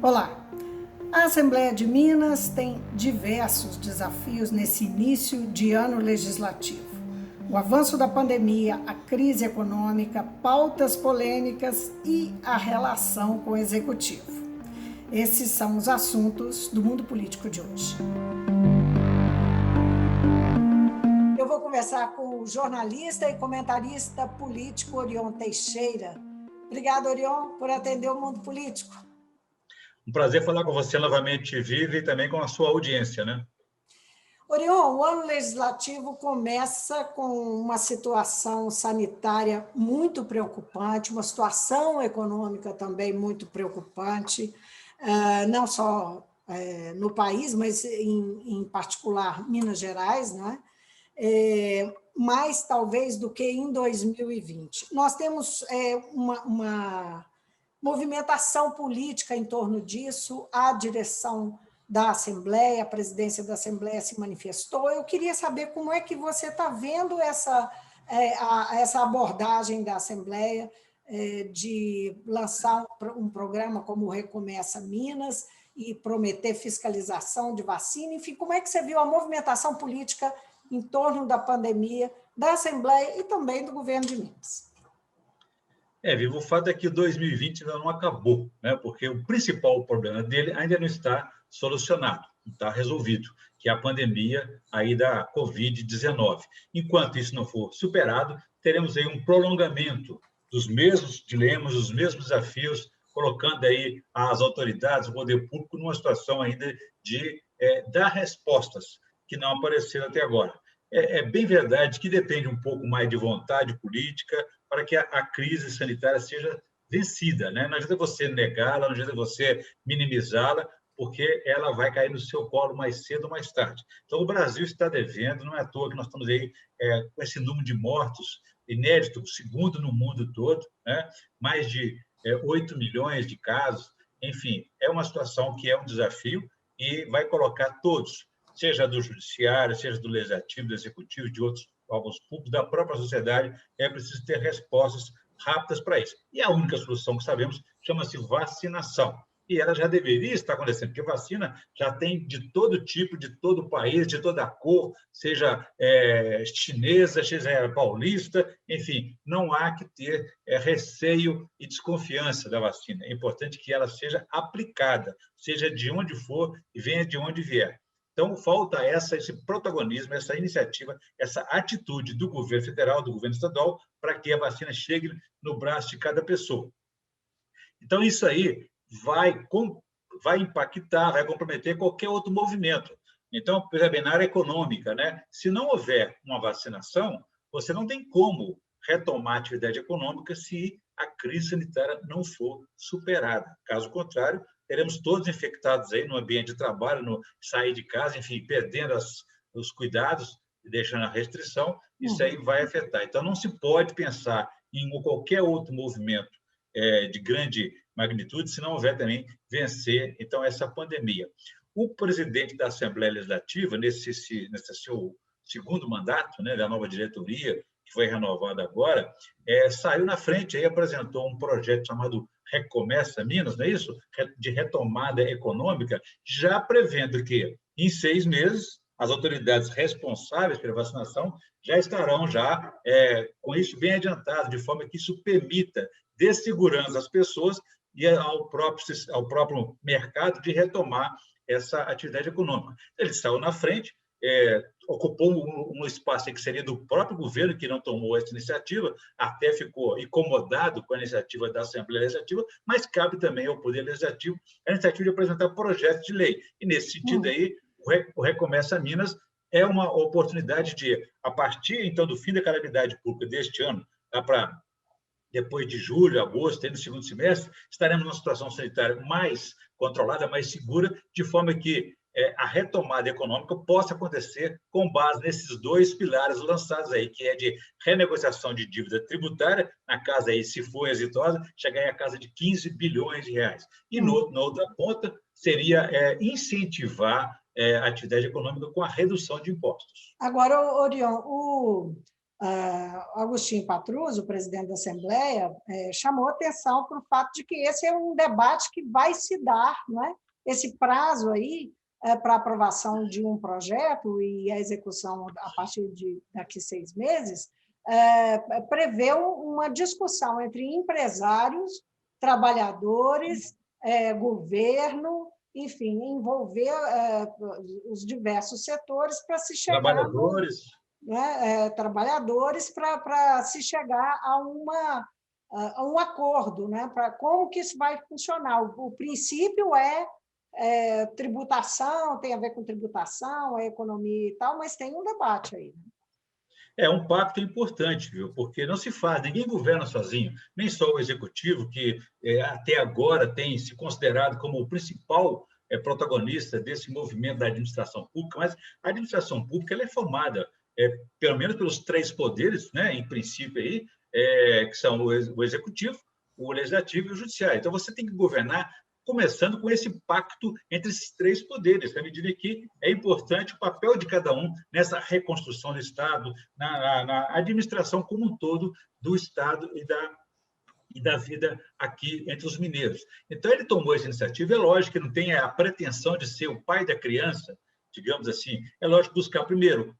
Olá! A Assembleia de Minas tem diversos desafios nesse início de ano legislativo. O avanço da pandemia, a crise econômica, pautas polêmicas e a relação com o Executivo. Esses são os assuntos do mundo político de hoje. Eu vou conversar com o jornalista e comentarista político Orion Teixeira. Obrigada, Orion, por atender o mundo político. Um prazer falar com você novamente, Vivi, e também com a sua audiência, né? Orion, o ano legislativo começa com uma situação sanitária muito preocupante, uma situação econômica também muito preocupante, não só no país, mas em particular Minas Gerais, né? Mais talvez do que em 2020. Nós temos uma movimentação política em torno disso, a direção da Assembleia, a presidência da Assembleia se manifestou. Eu queria saber como é que você está vendo essa abordagem da Assembleia de lançar um programa como o Recomeça Minas e prometer fiscalização de vacina. Enfim, como é que você viu a movimentação política em torno da pandemia, da Assembleia e também do governo de Minas? Vivo, o fato é que 2020 ainda não acabou, né? Porque o principal problema dele ainda não está solucionado, não está resolvido, que é a pandemia aí da Covid-19. Enquanto isso não for superado, teremos aí um prolongamento dos mesmos dilemas, dos mesmos desafios, colocando aí as autoridades, o poder público, numa situação ainda de dar respostas que não apareceram até agora. É bem verdade que depende um pouco mais de vontade política para que a crise sanitária seja vencida, né? Não adianta você negá-la, não adianta você minimizá-la, porque ela vai cair no seu colo mais cedo ou mais tarde. Então, o Brasil está devendo, não é à toa que nós estamos aí com esse número de mortos inédito, segundo no mundo todo, né? Mais de 8 milhões de casos. Enfim, é uma situação que é um desafio e vai colocar todos, seja do judiciário, seja do legislativo, do executivo, de outros órgãos públicos, da própria sociedade, é preciso ter respostas rápidas para isso. E a única solução que sabemos chama-se vacinação. E ela já deveria estar acontecendo, porque vacina já tem de todo tipo, de todo país, de toda cor, seja chinesa, seja paulista, enfim, não há que ter receio e desconfiança da vacina. É importante que ela seja aplicada, seja de onde for e venha de onde vier. Então, falta esse protagonismo, essa iniciativa, essa atitude do governo federal, do governo estadual, para que a vacina chegue no braço de cada pessoa. Então, isso aí vai impactar, vai comprometer qualquer outro movimento. Então, por exemplo, na área econômica, né? Se não houver uma vacinação, você não tem como retomar a atividade econômica se a crise sanitária não for superada. Caso contrário, teremos todos infectados aí no ambiente de trabalho, no sair de casa, enfim, perdendo os cuidados e deixando a restrição, isso aí vai afetar. Então, não se pode pensar em qualquer outro movimento de grande magnitude se não houver também vencer, então, essa pandemia. O presidente da Assembleia Legislativa, nesse seu segundo mandato, né, da nova diretoria, que foi renovada agora, saiu na frente e apresentou um projeto chamado Recomeça Minas, não é isso? De retomada econômica, já prevendo que, em 6 meses, as autoridades responsáveis pela vacinação já estarão com isso bem adiantado, de forma que isso permita dê segurança às pessoas e ao próprio mercado de retomar essa atividade econômica. Ele saiu na frente, ocupou um espaço que seria do próprio governo, que não tomou essa iniciativa, até ficou incomodado com a iniciativa da Assembleia Legislativa, mas cabe também ao Poder Legislativo a iniciativa de apresentar projetos de lei. E, nesse sentido aí, o Recomeça Minas é uma oportunidade de, a partir, então, do fim da calamidade pública deste ano, para depois de julho, agosto, no segundo semestre, estaremos numa situação sanitária mais controlada, mais segura, de forma que a retomada econômica possa acontecer com base nesses 2 pilares lançados aí, que é de renegociação de dívida tributária, na casa aí, se for exitosa, chegar à casa de 15 bilhões de reais. E na outra ponta seria incentivar a atividade econômica com a redução de impostos. Agora, Orion, Agostinho Patrus, o presidente da Assembleia, chamou atenção para o fato de que esse é um debate que vai se dar, né? Esse prazo aí para aprovação de um projeto e a execução a partir de daqui 6 meses, prevê uma discussão entre empresários, trabalhadores, governo, enfim, envolver os diversos setores para se chegar... Trabalhadores. Trabalhadores para se chegar a um acordo, né? Para como que isso vai funcionar. O princípio tributação, tem a ver com tributação, economia e tal, mas tem um debate aí. É um pacto importante, viu? Porque não se faz, ninguém governa sozinho, nem só o executivo, que até agora tem se considerado como o principal protagonista desse movimento da administração pública, mas a administração pública ela é formada pelo menos pelos 3 poderes, né, em princípio, aí, que são o executivo, o legislativo e o judiciário. Então, você tem que governar começando com esse pacto entre esses 3 poderes, à medida que é importante o papel de cada um nessa reconstrução do Estado, na administração como um todo do Estado e da vida aqui entre os mineiros. Então, ele tomou essa iniciativa. É lógico que não tem a pretensão de ser o pai da criança, digamos assim. É lógico buscar primeiro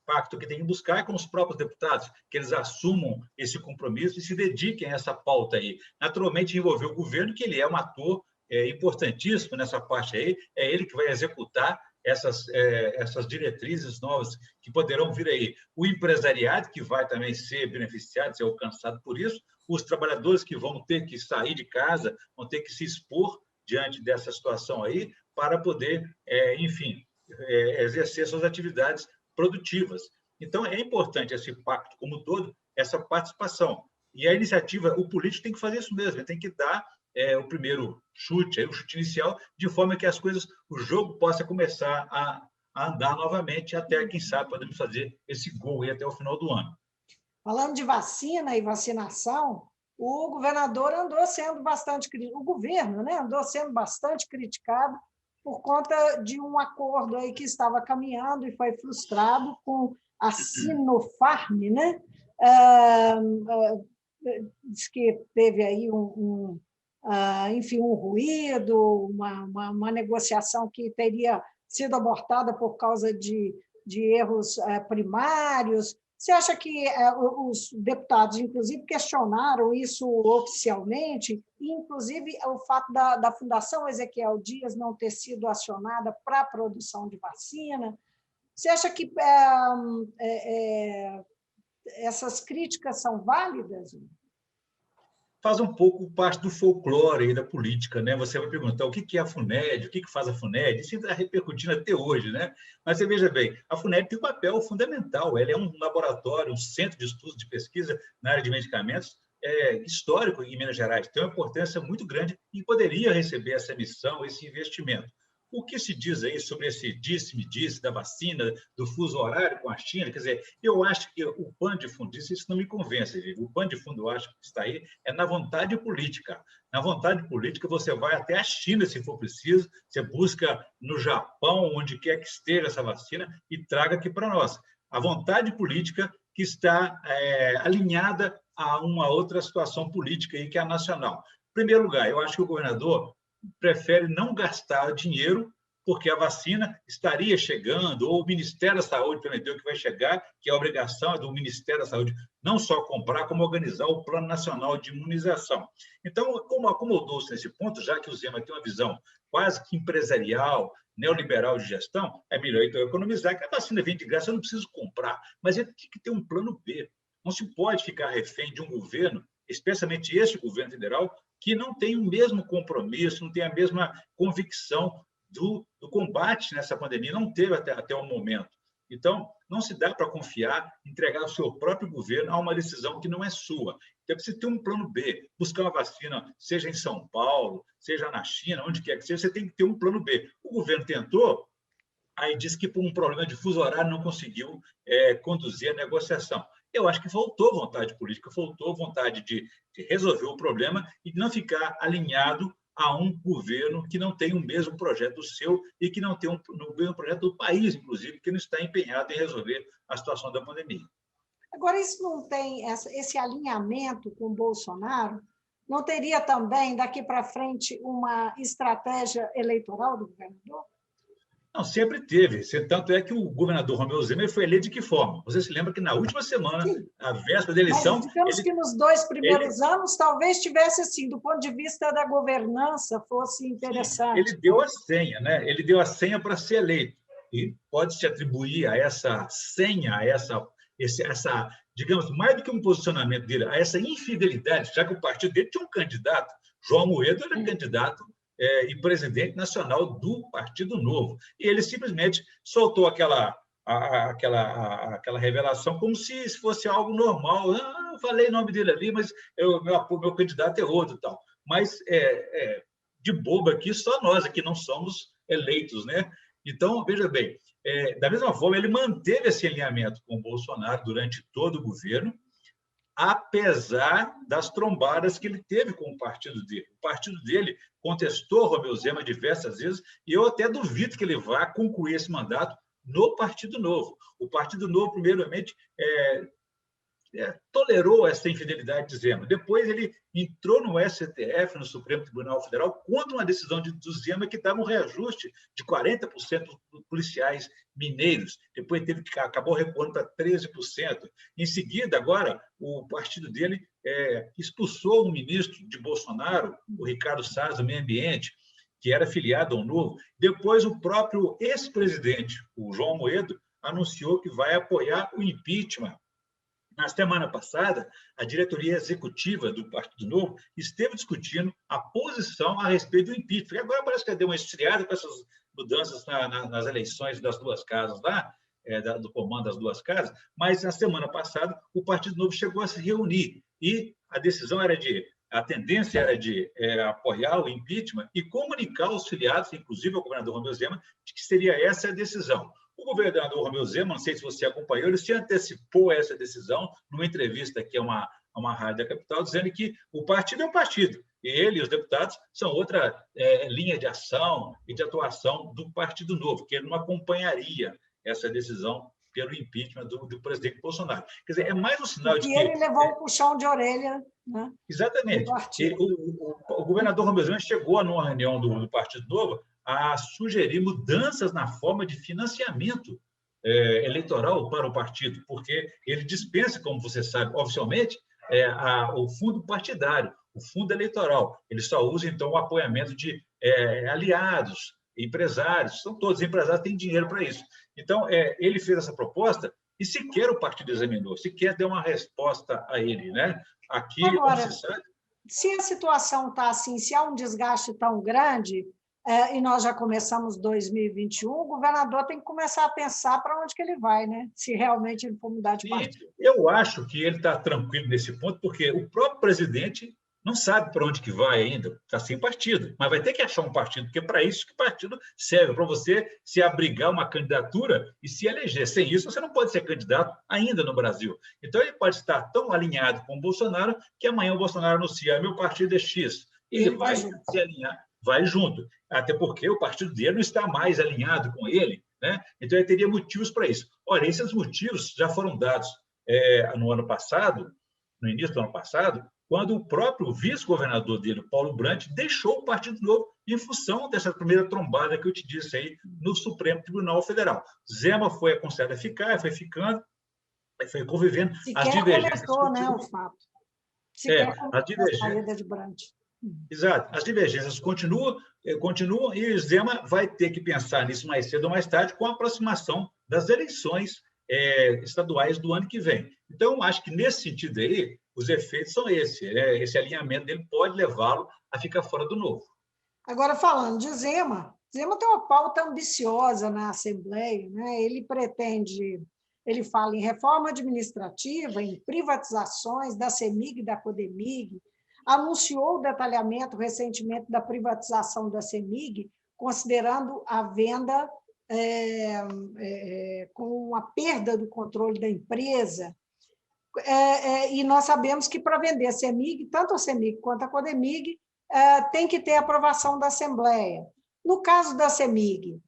pacto que tem que buscar é com os próprios deputados, que eles assumam esse compromisso e se dediquem a essa pauta aí. Naturalmente, envolver o governo, que ele é um ator importantíssimo nessa parte aí, é ele que vai executar essas diretrizes novas que poderão vir aí. O empresariado, que vai também ser beneficiado, ser alcançado por isso, os trabalhadores que vão ter que sair de casa, vão ter que se expor diante dessa situação aí, para poder, enfim, exercer suas atividades produtivas. Então, é importante esse pacto como um todo, essa participação. E a iniciativa, o político tem que fazer isso mesmo, ele tem que dar o primeiro chute, o chute inicial, de forma que as coisas, o jogo possa começar a andar novamente, até, quem sabe, podemos fazer esse gol aí até o final do ano. Falando de vacina e vacinação, o governador andou sendo bastante criticado, o governo, né, andou sendo bastante criticado por conta de um acordo aí que estava caminhando e foi frustrado com a Sinopharm, né? Diz que teve aí enfim, um ruído, uma negociação que teria sido abortada por causa de erros primários. Você acha que os deputados, inclusive, questionaram isso oficialmente, e, inclusive, o fato da Fundação Ezequiel Dias não ter sido acionada para a produção de vacina? Você acha que essas críticas são válidas? Faz um pouco parte do folclore aí da política, né? Você vai perguntar o que é a FUNED, o que faz a FUNED, isso está repercutindo até hoje, né? Mas você veja bem, a FUNED tem um papel fundamental, ela é um laboratório, um centro de estudos de pesquisa na área de medicamentos histórico em Minas Gerais, tem uma importância muito grande e poderia receber essa missão, esse investimento. O que se diz aí sobre esse disse-me-disse da vacina, do fuso horário com a China? Quer dizer, eu acho que o pano de fundo disso, isso não me convence, Vivi. O pano de fundo, eu acho que está aí, é na vontade política. Na vontade política, você vai até a China, se for preciso, você busca no Japão, onde quer que esteja essa vacina, e traga aqui para nós. A vontade política que está alinhada a uma outra situação política aí, que é a nacional. Em primeiro lugar, eu acho que o governador prefere não gastar dinheiro, porque a vacina estaria chegando, ou o Ministério da Saúde prometeu que vai chegar, que a obrigação é do Ministério da Saúde não só comprar, como organizar o Plano Nacional de Imunização. Então, como acomodou-se nesse ponto, já que o Zema tem uma visão quase que empresarial, neoliberal de gestão, é melhor então economizar, que a vacina vem de graça, eu não preciso comprar, mas ele tem que ter um plano B. Não se pode ficar refém de um governo, especialmente este governo federal, que não tem o mesmo compromisso, não tem a mesma convicção do combate nessa pandemia, não teve até o momento. Então, não se dá para confiar, entregar o seu próprio governo a uma decisão que não é sua. Então, precisa ter um plano B, buscar uma vacina, seja em São Paulo, seja na China, onde quer que seja, você tem que ter um plano B. O governo tentou, aí disse que por um problema de fuso horário não conseguiu conduzir a negociação. Eu acho que faltou vontade política, faltou vontade de resolver o problema e de não ficar alinhado a um governo que não tem o mesmo projeto seu e que não tem o mesmo projeto do país, inclusive, que não está empenhado em resolver a situação da pandemia. Agora, isso não tem esse alinhamento com o Bolsonaro? Não teria também, daqui para frente, uma estratégia eleitoral do governador? Não, sempre teve. Tanto é que o governador Romeu Zema foi eleito de que forma? Você se lembra que na última semana, Sim, a véspera da mas eleição, digamos que nos 2 ele, primeiros anos talvez tivesse, assim, do ponto de vista da governança, fosse ele interessante, deu não? a senha, né? Ele deu a senha para ser eleito. E pode-se atribuir a essa senha, essa, digamos, mais do que um posicionamento dele, a essa infidelidade, já que o partido dele tinha um candidato, João Moedo era candidato e presidente nacional do Partido Novo. E ele simplesmente soltou aquela revelação como se fosse algo normal. Ah, eu falei o nome dele ali, mas meu candidato é outro, tal. Mas de bobo aqui, só nós aqui não somos eleitos, né? Então, veja bem, da mesma forma, ele manteve esse alinhamento com o Bolsonaro durante todo o governo, apesar das trombadas que ele teve com o partido dele. O partido dele contestou Romeu Zema diversas vezes, e eu até duvido que ele vá concluir esse mandato no Partido Novo. O Partido Novo, primeiramente, tolerou essa infidelidade de Zema. Depois ele entrou no STF, no Supremo Tribunal Federal, contra uma decisão do Zema que dava um reajuste de 40% dos policiais mineiros. Depois acabou recuando para 13%. Em seguida, agora, o partido dele expulsou um ministro de Bolsonaro, o Ricardo Salles, do Meio Ambiente, que era filiado ao Novo. Depois, o próprio ex-presidente, o João Moedo, anunciou que vai apoiar o impeachment. Na semana passada, a diretoria executiva do Partido Novo esteve discutindo a posição a respeito do impeachment. E agora parece que deu uma esfriada com essas mudanças nas eleições das duas casas lá, do comando das duas casas, mas na semana passada o Partido Novo chegou a se reunir e a tendência era de apoiar o impeachment e comunicar aos filiados, inclusive ao governador Romeu Zema, de que seria essa a decisão. O governador Romeu Zema, não sei se você acompanhou, ele se antecipou a essa decisão numa entrevista aqui a uma rádio da capital, dizendo que o partido é um partido, e ele e os deputados são outra linha de ação e de atuação do Partido Novo, que ele não acompanharia essa decisão pelo impeachment do presidente Bolsonaro. Quer dizer, é mais um sinal de Porque que... ele levou um puxão de orelha, né, Exatamente. O governador Romeu Zema chegou numa reunião do Partido Novo a sugerir mudanças na forma de financiamento eleitoral para o partido, porque ele dispensa, como você sabe, oficialmente, o fundo partidário, o fundo eleitoral. Ele só usa, então, o apoiamento de aliados, empresários, são todos empresários, têm dinheiro para isso. Então, ele fez essa proposta e sequer o partido examinou, sequer deu uma resposta a ele, né? Aqui, agora, como se sabe... Se a situação está assim, se há um desgaste tão grande, e nós já começamos 2021, o governador tem que começar a pensar para onde que ele vai, né? Se realmente ele for mudar de partido. Eu acho que ele está tranquilo nesse ponto, porque o próprio presidente não sabe para onde que vai ainda, está sem partido, mas vai ter que achar um partido, porque é para isso que o partido serve, para você se abrigar uma candidatura e se eleger. Sem isso, você não pode ser candidato ainda no Brasil. Então, ele pode estar tão alinhado com o Bolsonaro que amanhã o Bolsonaro anuncia, meu partido é X, e ele vai se alinhar, vai junto, até porque o partido dele não está mais alinhado com ele, né? Então, ele teria motivos para isso. Olha, esses motivos já foram dados no ano passado, no início do ano passado, quando o próprio vice-governador dele, Paulo Brandt, deixou o Partido Novo em função dessa primeira trombada que eu te disse aí no Supremo Tribunal Federal. Zema foi aconselhado a ficar, foi ficando, foi convivendo. As divergências comentou, né, o fato. As divergências. De Brandt. Exato. As divergências continuam e o Zema vai ter que pensar nisso mais cedo ou mais tarde com a aproximação das eleições estaduais do ano que vem. Então, acho que nesse sentido aí, os efeitos são esse alinhamento dele pode levá-lo a ficar fora do Novo. Agora, falando de Zema tem uma pauta ambiciosa na Assembleia, né? Ele fala em reforma administrativa, em privatizações da CEMIG e da CODEMIG, anunciou o detalhamento recentemente da privatização da CEMIG, considerando a venda com a perda do controle da empresa, e nós sabemos que para vender a CEMIG, tanto a CEMIG quanto a CODEMIG, tem que ter aprovação da Assembleia. No caso da CEMIG,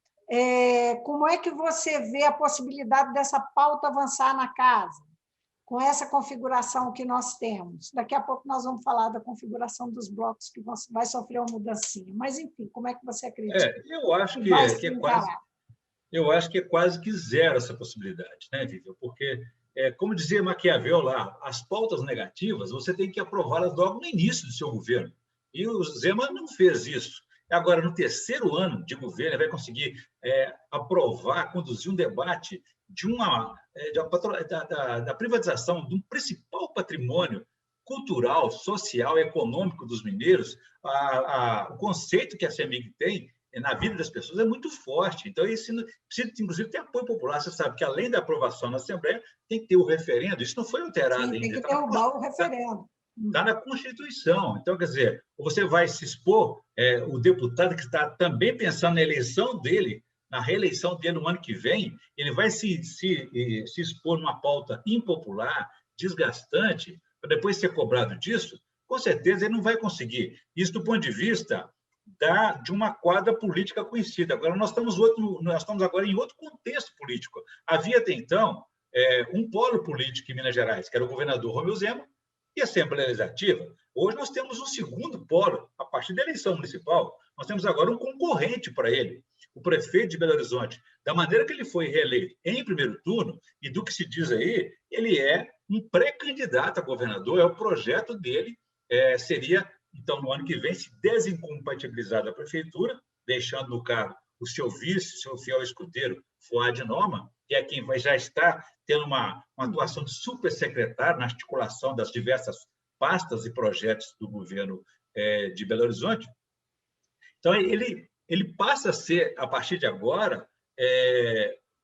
como é que você vê a possibilidade dessa pauta avançar na casa? com essa configuração que nós temos. Daqui a pouco nós vamos falar da configuração dos blocos, que vai sofrer uma mudancinha. Mas, enfim, como é que você acredita Eu acho que vai que se é quase, encarar? eu acho que é quase que zero essa possibilidade, né, Vivian? Porque, como dizia Maquiavel lá, as pautas negativas você tem que aprová-las logo no início do seu governo. E o Zema não fez isso. Agora, no terceiro ano de governo, ele vai conseguir aprovar, conduzir um debate da privatização de um principal patrimônio cultural, social e econômico dos mineiros. O conceito que a CEMIG tem na vida das pessoas é muito forte. Então, isso precisa, inclusive, ter apoio popular. Você sabe que, além da aprovação na Assembleia, tem que ter o referendo. Isso não foi alterado ainda. Tem que derrubar o referendo. Está na Constituição. Então, quer dizer, você vai se expor, o deputado que está também pensando na eleição dele, na reeleição dele no ano que vem, ele vai se expor numa pauta impopular, desgastante, para depois ser cobrado disso. Com certeza ele não vai conseguir. Isso do ponto de vista de uma quadra política conhecida. Agora, nós estamos agora em outro contexto político. Havia, até então, um polo político em Minas Gerais, que era o governador Romeu Zema, e a Assembleia Legislativa. Hoje nós temos um segundo polo, a partir da eleição municipal. Nós temos agora um concorrente para ele, o prefeito de Belo Horizonte. Da maneira que ele foi reeleito em primeiro turno, e do que se diz aí, ele é um pré-candidato a governador, o projeto dele seria, então, no ano que vem, se desincompatibilizar da prefeitura, deixando no cargo o seu vice, seu fiel escudeiro, Fuad Norman, que é quem já está tendo uma atuação de supersecretário na articulação das diversas pastas e projetos do governo de Belo Horizonte. Então, ele passa a ser, a partir de agora,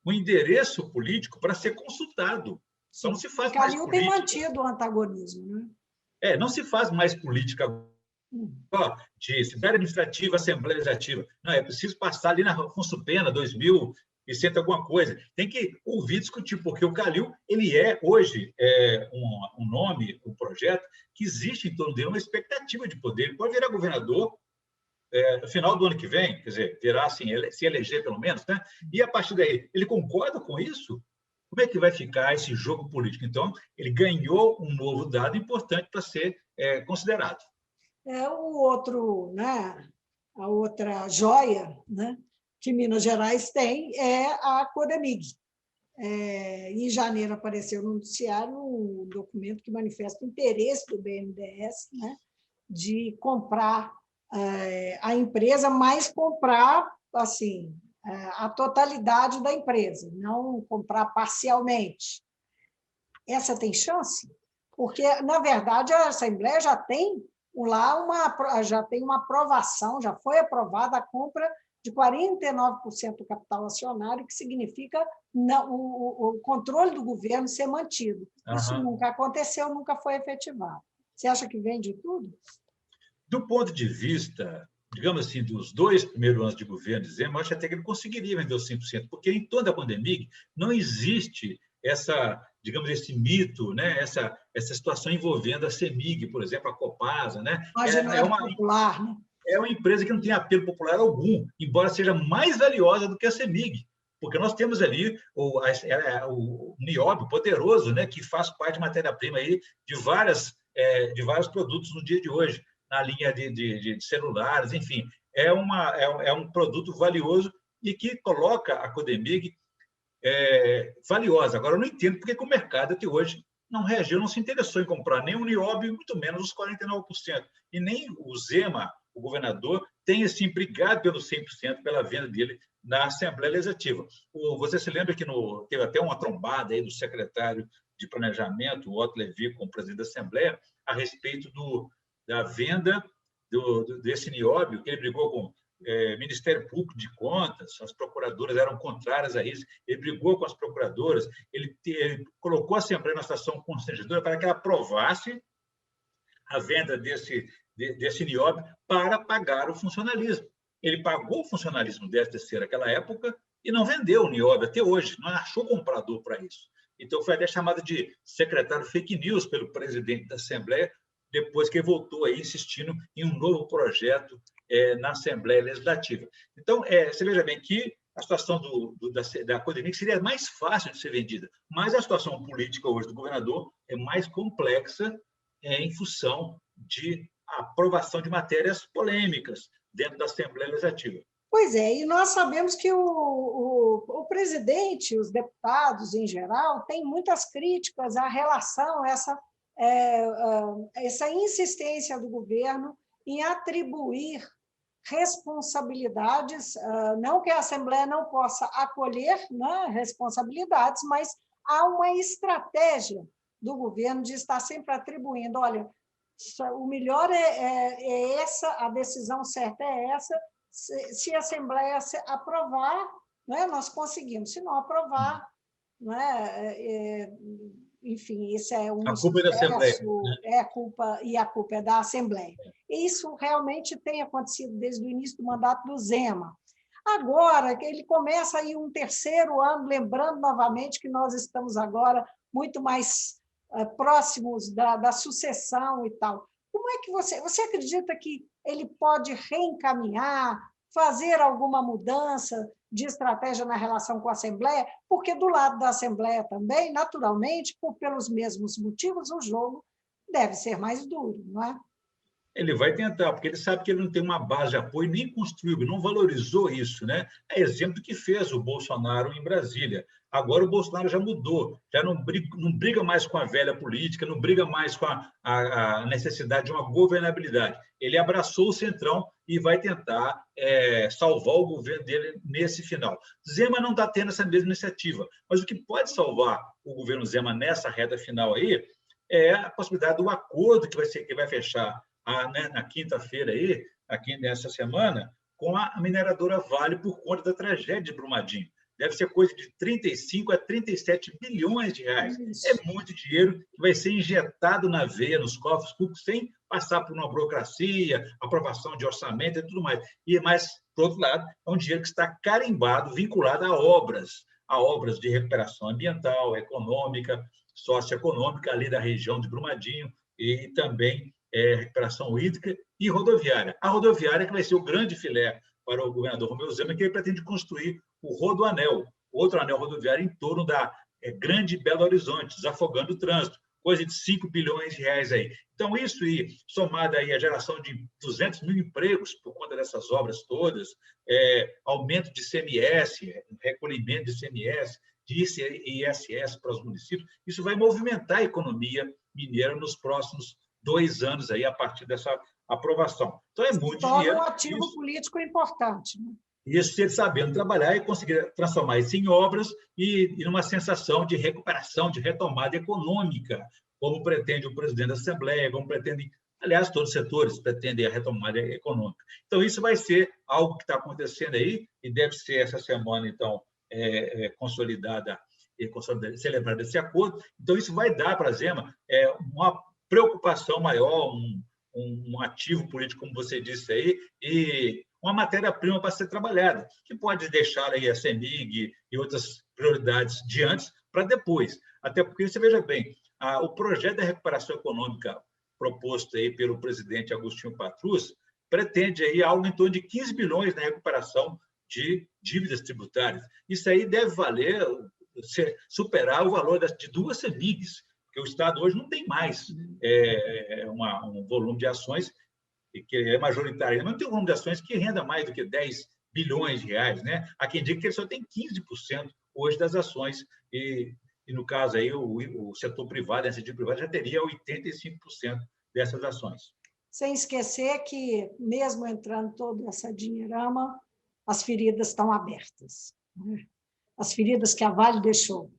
um endereço político para ser consultado. Então, não se faz mais política. Calil tem mantido o antagonismo, né? Não se faz mais política de cidade administrativa, Assembleia Legislativa. Não, é preciso passar ali na Afonso Pena, 2100 alguma coisa. Tem que ouvir discutir, porque o Calil, ele hoje, um nome, um projeto, que existe em torno dele uma expectativa de poder. Ele pode virar governador no final do ano que vem, quer dizer, virar assim, se eleger pelo menos, né? E a partir daí, ele concorda com isso? Como é que vai ficar esse jogo político? Então, ele ganhou um novo dado importante para ser considerado. O outro, né, a outra joia, né, que Minas Gerais tem é a Codemig. Em janeiro apareceu no noticiário um documento que manifesta o interesse do BNDES, né, de comprar a empresa, mas comprar assim, a totalidade da empresa, não comprar parcialmente. Essa tem chance? Porque, na verdade, a Assembleia já tem uma aprovação, já foi aprovada a compra de 49% do capital acionário, que significa o controle do governo ser mantido. Isso nunca aconteceu, nunca foi efetivado. Você acha que vem de tudo? Do ponto de vista, digamos assim, dos 2 primeiros anos de governo de Zema, eu acho até que ele conseguiria vender os 100%, porque em toda a pandemia não existe digamos, esse mito, né? essa situação envolvendo a CEMIG, por exemplo, a Copasa. Né? Popular, né? É uma empresa que não tem apelo popular algum, embora seja mais valiosa do que a CEMIG, porque nós temos ali o nióbio poderoso, né? Que faz parte de matéria-prima aí de vários produtos no dia de hoje, na linha de celulares, enfim. É um produto valioso e que coloca a Codemig valiosa. Agora, eu não entendo porque que o mercado até hoje não reagiu, não se interessou em comprar nem o nióbio, muito menos os 49%. E nem o Zema, o governador, tem assim, brigado pelos 100%, pela venda dele na Assembleia Legislativa. Você se lembra que teve até uma trombada aí do secretário de Planejamento, o Otto Levi, com o presidente da Assembleia, a respeito da venda desse nióbio, que ele brigou com Ministério Público de Contas, as procuradoras eram contrárias a isso, ele brigou com as procuradoras, ele colocou a Assembleia na situação constrangedora para que ela aprovasse a venda desse nióbio para pagar o funcionalismo. Ele pagou o funcionalismo dessa naquela época e não vendeu o nióbio até hoje, não achou comprador para isso. Então, foi até chamado de secretário fake news pelo presidente da Assembleia, depois que ele voltou aí insistindo em um novo projeto na Assembleia Legislativa. Então, você veja bem que a situação da Codemig seria mais fácil de ser vendida, mas a situação política hoje do governador é mais complexa em função de aprovação de matérias polêmicas dentro da Assembleia Legislativa. Pois é, e nós sabemos que o presidente, os deputados em geral, têm muitas críticas à relação, essa insistência do governo em atribuir responsabilidades, não que a Assembleia não possa acolher, né, responsabilidades, mas há uma estratégia do governo de estar sempre atribuindo, olha, o melhor é essa, a decisão certa é essa, se a Assembleia aprovar, né, nós conseguimos, se não aprovar, né, enfim, isso é um a culpa é da Assembleia, né? A culpa é da Assembleia. Isso realmente tem acontecido desde o início do mandato do Zema. Agora, ele começa aí um terceiro ano, lembrando novamente que nós estamos agora muito mais próximos da sucessão e tal. Como é que você acredita que ele pode reencaminhar, fazer alguma mudança de estratégia na relação com a Assembleia? Porque do lado da Assembleia também, naturalmente, pelos mesmos motivos, o jogo deve ser mais duro, não é? Ele vai tentar, porque ele sabe que ele não tem uma base de apoio, nem construiu, não valorizou isso, né? É exemplo do que fez o Bolsonaro em Brasília. Agora o Bolsonaro já mudou, já não briga mais com a velha política, não briga mais com a necessidade de uma governabilidade. Ele abraçou o Centrão e vai tentar salvar o governo dele nesse final. Zema não está tendo essa mesma iniciativa, mas o que pode salvar o governo Zema nessa reta final aí é a possibilidade do acordo que vai fechar na quinta-feira, aqui nessa semana, com a mineradora Vale por conta da tragédia de Brumadinho. Deve ser coisa de 35 a 37 bilhões de reais. Isso. É muito dinheiro que vai ser injetado na veia, nos cofres públicos, sem passar por uma burocracia, aprovação de orçamento e tudo mais. Mas, por outro lado, é um dinheiro que está carimbado, vinculado a obras de recuperação ambiental, econômica, socioeconômica, ali da região de Brumadinho, e também recuperação hídrica e rodoviária. A rodoviária que vai ser o grande filé para o governador Romeu Zema, que ele pretende construir o Rodoanel, outro anel rodoviário em torno da grande Belo Horizonte, desafogando o trânsito, coisa de 5 bilhões de reais aí. Então, isso aí, somado aí à geração de 200 mil empregos por conta dessas obras todas, aumento de ICMS, recolhimento de ICMS, de ISS para os municípios, isso vai movimentar a economia mineira nos próximos 2 anos aí, a partir dessa aprovação. Então, é muito dinheiro. Um ativo político importante. Né? Isso, ele sabendo trabalhar e conseguir transformar isso em obras e numa sensação de recuperação, de retomada econômica, como pretende o presidente da Assembleia, como pretende, aliás, todos os setores pretendem a retomada econômica. Então, isso vai ser algo que está acontecendo aí e deve ser essa semana, então, consolidada e celebrado esse acordo. Então, isso vai dar para a Zema uma preocupação maior, um ativo político, como você disse aí, e uma matéria-prima para ser trabalhada, que pode deixar aí a CEMIG e outras prioridades de antes para depois. Até porque, você veja bem, o projeto da recuperação econômica proposto aí pelo presidente Agostinho Patrus pretende aí algo em torno de 15 bilhões na recuperação de dívidas tributárias. Isso aí deve valer, superar o valor de 2 CEMIGs, porque o Estado hoje não tem mais um volume de ações que é majoritário, mas não tem um volume de ações que renda mais do que 10 bilhões de reais. Né? Há quem diga que ele só tem 15% hoje das ações, e no caso aí o setor privado, a iniciativa privada, já teria 85% dessas ações. Sem esquecer que, mesmo entrando toda essa dinheirama, as feridas estão abertas. Né? As feridas que a Vale deixou.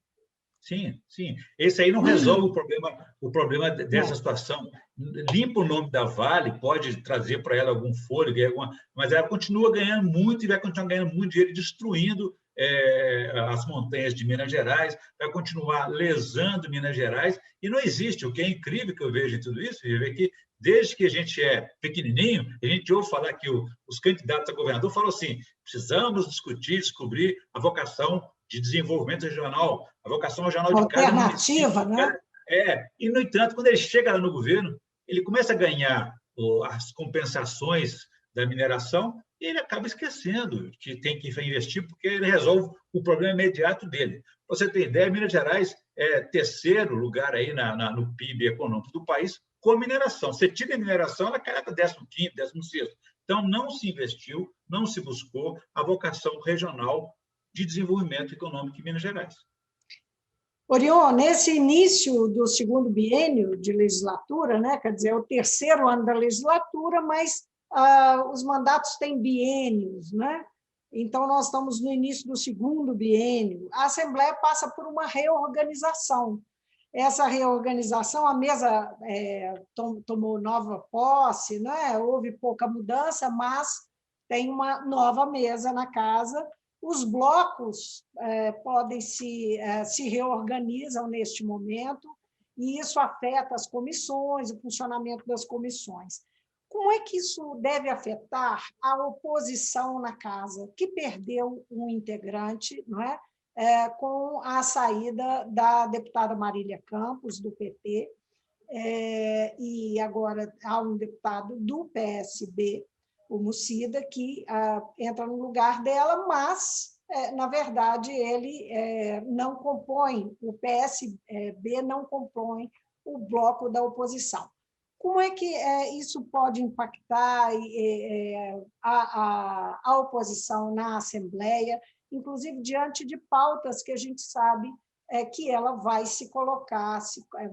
Sim, sim. Esse aí não resolve o problema dessa situação. Limpa o nome da Vale, pode trazer para ela algum fôlego, mas ela continua ganhando muito e vai continuar ganhando muito dinheiro, destruindo as montanhas de Minas Gerais, vai continuar lesando Minas Gerais, e não existe. O que é incrível que eu vejo em tudo isso, é que desde que a gente é pequenininho, a gente ouve falar que os candidatos a governador falam assim: precisamos discutir, descobrir a vocação de desenvolvimento regional, a vocação regional de cada município. Alternativa, né? E, no entanto, quando ele chega lá no governo, ele começa a ganhar as compensações da mineração, e ele acaba esquecendo que tem que investir, porque ele resolve o problema imediato dele. Pra você ter ideia, Minas Gerais é terceiro lugar aí no PIB econômico do país com mineração. Você tira a mineração, ela cai para 15º, 16º. Então, não se investiu, não se buscou a vocação regional de desenvolvimento econômico em Minas Gerais. Orion, nesse início do segundo biênio de legislatura, né, quer dizer, é o terceiro ano da legislatura, mas os mandatos têm biênios, né? Então, nós estamos no início do segundo biênio. A Assembleia passa por uma reorganização. Essa reorganização, a mesa tomou nova posse, né? Houve pouca mudança, mas tem uma nova mesa na casa. Os blocos podem se reorganizam neste momento, e isso afeta as comissões, o funcionamento das comissões. Como é que isso deve afetar a oposição na casa, que perdeu um integrante, não é? Com a saída da deputada Marília Campos, do PT, e agora há um deputado do PSB, o Mucida, que entra no lugar dela, mas, na verdade, ele não compõe, o PSB não compõe o bloco da oposição. Como é que isso pode impactar a oposição na Assembleia, inclusive diante de pautas que a gente sabe que ela vai se colocar,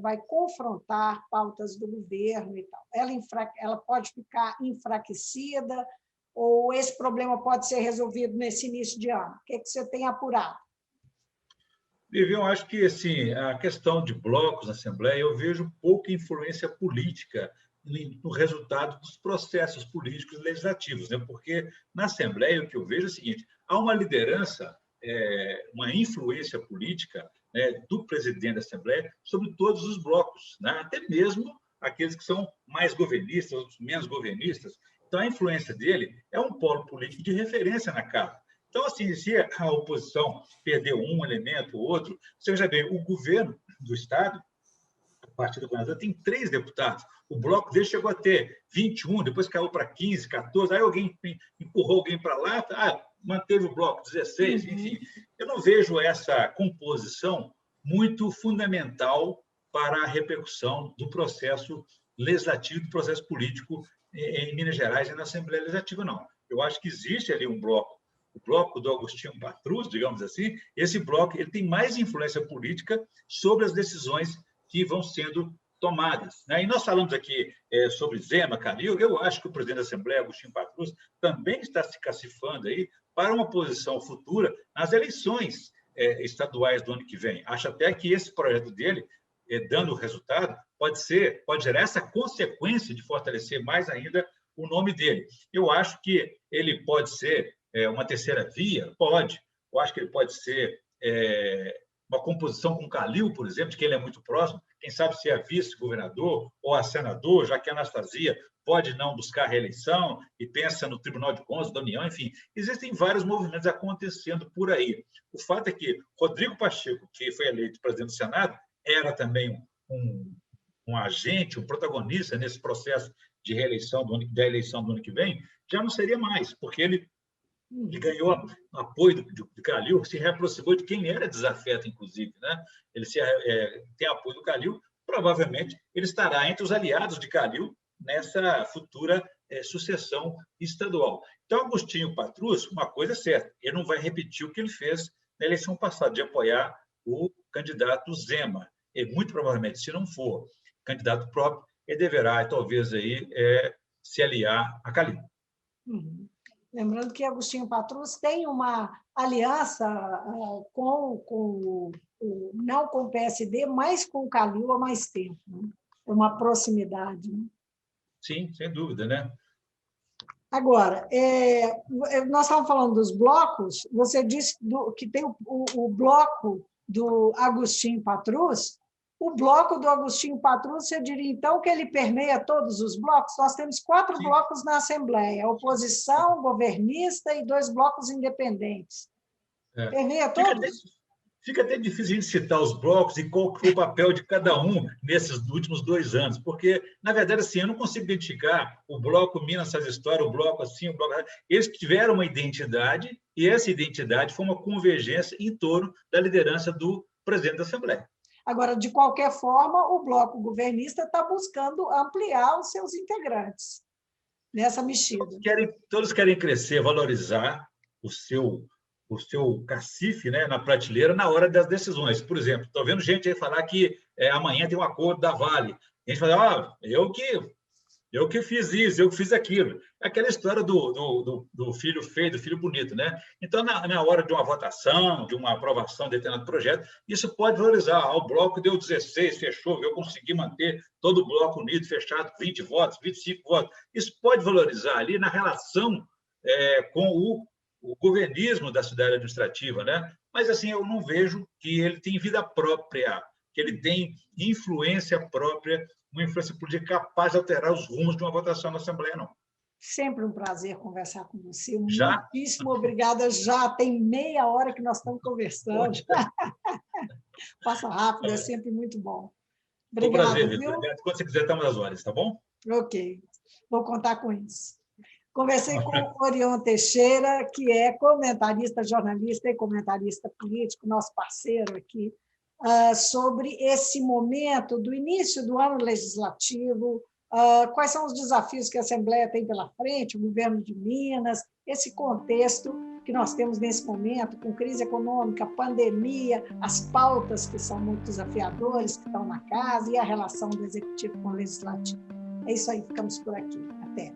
vai confrontar pautas do governo e tal. Ela pode ficar enfraquecida, ou esse problema pode ser resolvido nesse início de ano? O que você tem apurado? Vivi, eu acho que assim, a questão de blocos na Assembleia, eu vejo pouca influência política no resultado dos processos políticos e legislativos, né? Porque na Assembleia o que eu vejo é o seguinte: há uma liderança, uma influência política, né, do presidente da Assembleia sobre todos os blocos, né? Até mesmo aqueles que são mais governistas, outros menos governistas. Então, a influência dele é um polo político de referência na casa. Então, assim, se a oposição perdeu um elemento ou outro, você já vê, o governo do Estado, a partir do governador, tem 3 deputados. O bloco dele chegou a ter 21, depois caiu para 15, 14, aí alguém empurrou alguém para lá, manteve o bloco 16, enfim. Eu não vejo essa composição muito fundamental para a repercussão do processo legislativo, do processo político em Minas Gerais e na Assembleia Legislativa, não. Eu acho que existe ali um bloco, o bloco do Agostinho Patrus, digamos assim. Esse bloco ele tem mais influência política sobre as decisões que vão sendo tomadas, né? E nós falamos aqui sobre Zema, Calil. Eu acho que o presidente da Assembleia, Agostinho Patrus, também está se cacifando aí para uma posição futura nas eleições estaduais do ano que vem. Acho até que esse projeto dele, dando resultado, pode gerar essa consequência de fortalecer mais ainda o nome dele. Eu acho que ele pode ser uma terceira via? Pode. Eu acho que ele pode ser uma composição com Calil, por exemplo, de quem ele é muito próximo. Quem sabe se é vice-governador ou a senador, já que a Anastasia pode não buscar reeleição e pensa no Tribunal de Contas da União, enfim. Existem vários movimentos acontecendo por aí. O fato é que Rodrigo Pacheco, que foi eleito presidente do Senado, era também um agente, um protagonista nesse processo de reeleição da eleição do ano que vem, já não seria mais, porque ele ganhou apoio do Calil, se reaproximou de quem era desafeto, inclusive, né? Ele tem apoio do Calil, provavelmente ele estará entre os aliados de Calil nessa futura sucessão estadual. Então, Agostinho Patrus, uma coisa é certa, ele não vai repetir o que ele fez na eleição passada, de apoiar o candidato Zema. E, muito provavelmente, se não for candidato próprio, ele deverá, talvez, aí, se aliar a Calil. Lembrando que Agostinho Patrus tem uma aliança não com o PSD, mas com o Calil há mais tempo, né? Uma proximidade. Né? Sim, sem dúvida, né? Agora, nós estávamos falando dos blocos, você disse que tem o bloco do Agostinho Patrus. O bloco do Agostinho Patrus, você diria, então, que ele permeia todos os blocos? Nós temos 4 Sim. blocos na Assembleia, oposição, governista e 2 blocos independentes. Permeia todos? Fica até difícil a gente citar os blocos e qual foi o papel de cada um nesses últimos 2 anos, porque, na verdade, assim, eu não consigo identificar o bloco Minas faz história, o bloco assim, o bloco... Eles tiveram uma identidade e essa identidade foi uma convergência em torno da liderança do presidente da Assembleia. Agora, de qualquer forma, o bloco governista está buscando ampliar os seus integrantes nessa mexida. Todos querem crescer, valorizar o seu cacife, né, na prateleira na hora das decisões. Por exemplo, estou vendo gente aí falar que amanhã tem um acordo da Vale. A gente fala, eu que fiz isso, eu que fiz aquilo. Aquela história do filho feio, do filho bonito, né? Então, na hora de uma votação, de uma aprovação de determinado projeto, isso pode valorizar. O bloco deu 16, fechou, eu consegui manter todo o bloco unido, fechado, 20 votos, 25 votos. Isso pode valorizar ali na relação com o governismo da cidade administrativa, né? Mas, assim, eu não vejo que ele tem vida própria, que ele tem influência própria, uma influência política capaz de alterar os rumos de uma votação na Assembleia, não. Sempre um prazer conversar com você. Já? Muitíssimo obrigada. Já tem meia hora que nós estamos conversando. Passa rápido, é sempre muito bom. Obrigada, prazer, Vitor. Quando você quiser, estamos às horas, tá bom? Ok, vou contar com isso. Conversei com o Orion Teixeira, que é comentarista, jornalista e comentarista político, nosso parceiro aqui, sobre esse momento do início do ano legislativo, quais são os desafios que a Assembleia tem pela frente, o governo de Minas, esse contexto que nós temos nesse momento, com crise econômica, pandemia, as pautas que são muito desafiadoras, que estão na casa, e a relação do Executivo com o Legislativo. É isso aí, ficamos por aqui. Até.